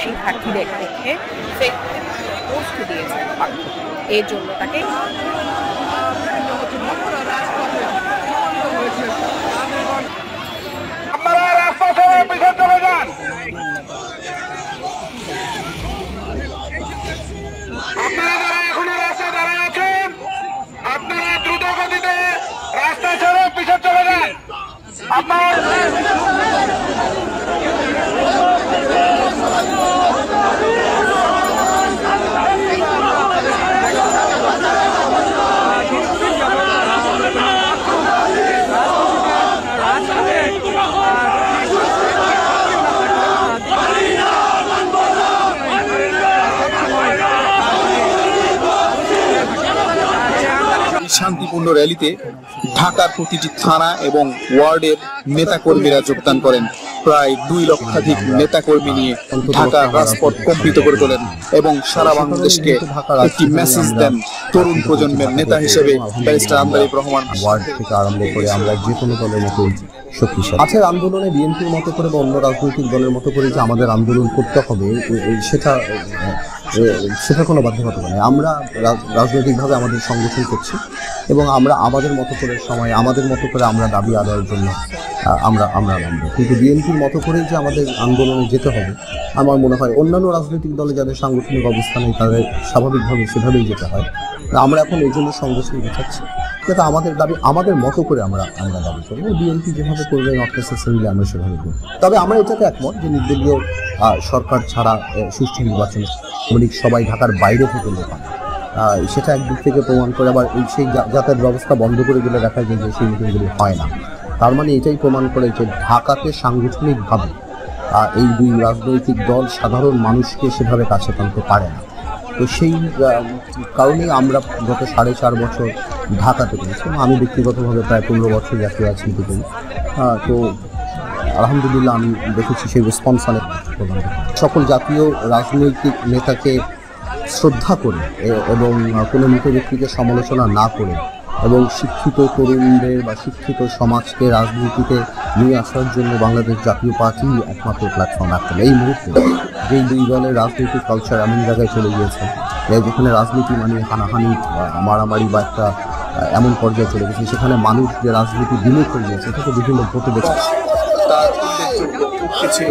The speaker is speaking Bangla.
শিক্ষার্থীদের দেখে পোস্ট দিয়েছেন এর জন্য তাকে শান্তিপূর্ণ র্যালিতে ঢাকার প্রতিটি থানা এবং ওয়ার্ডের নেতাকর্মীরা যোগদান করেন। প্রায় 2 লক্ষাধিক নেতাকর্মী নিয়ে ঢাকার রাজপথ কম্পিত করে তোলেন এবং সারা বাংলাদেশকে একটি মেসেজ দেন তরুণ প্রজন্মের নেতা হিসেবে ব্যারিস্টার আন্দালিব রহমান। ওয়ার্ড থেকে আরম্ভ করে আমরা যে কোনো দলের মতো শক্তিশালী আজকের আন্দোলনে বিএনপির মতো করে বা অন্য রাজনৈতিক দলের মতো করে যে আমাদের আন্দোলন করতে হবে সেটা কোনো বাধ্যবাধকতা নেই। আমরা রাজনৈতিকভাবে আমাদের সংগঠন করছি এবং আমরা আমাদের মতো করে সময় আমাদের মতো করে আমরা দাবি আদায়ের জন্য আমরা নামবো। কিন্তু বিএনপির মতো করেই যে আমাদের আন্দোলনে যেতে হবে আমার মনে হয় অন্যান্য রাজনৈতিক দলে যাদের সাংগঠনিক অবস্থানে তাদের স্বাভাবিকভাবে সেভাবেই যেতে হয়। আমরা এখন এই জন্য সংগঠন গোছাচ্ছি যাতে আমাদের দাবি আমাদের মতো করে আমরা দাবি করি। বিএনপি যেভাবে করবে নট নেসেসারিলি আমরা সেভাবে করি। তবে আমরা এটাতে একমত যে নির্দলীয় সরকার ছাড়া সুষ্ঠু নির্বাচন সবাই ঢাকার বাইরে থেকে লোক সেটা একদিক থেকে প্রমাণ করে। আবার সেই যাতায়াত ব্যবস্থা বন্ধ করে দিলে দেখা যায় যে সেই মিটিংগুলি হয় না। তার মানে এটাই প্রমাণ করে যে ঢাকাতে সাংগঠনিকভাবে এই 2 রাজনৈতিক দল সাধারণ মানুষকে সেভাবে কাছে টানতে পারে না। তো সেই কারণেই আমরা গত 4.5 বছর ঢাকাতে পেয়েছি। আমি ব্যক্তিগতভাবে প্রায় 15 বছর জাতীয় রাজনীতি করি। তো আলহামদুলিল্লাহ আমি দেখেছি সেই রেসপন্স অনেক প্রদান সকল জাতীয় রাজনৈতিক নেতাকে শ্রদ্ধা করে এবং কোনো মৃত ব্যক্তিকে সমালোচনা না করে এবং শিক্ষিত তরুণদের বা শিক্ষিত সমাজকে রাজনীতিতে নিয়ে আসার জন্য বাংলাদেশ জাতীয় পার্টি একমাত্র প্ল্যাটফর্ম। এখন এই মুহূর্তে যেই 2 দলের রাজনৈতিক কালচার এমন জায়গায় চলে গিয়েছে যেখানে রাজনীতি মানে হানাহানি মারামারি বা একটা এমন পর্যায়ে চলে গেছে সেখানে মানুষ যে রাজনীতি বিমুখ হয়ে গিয়েছে সেটাকে বিভিন্ন ভোটে দেখেছে। তার উল্লেখযোগ্য উঠেছিল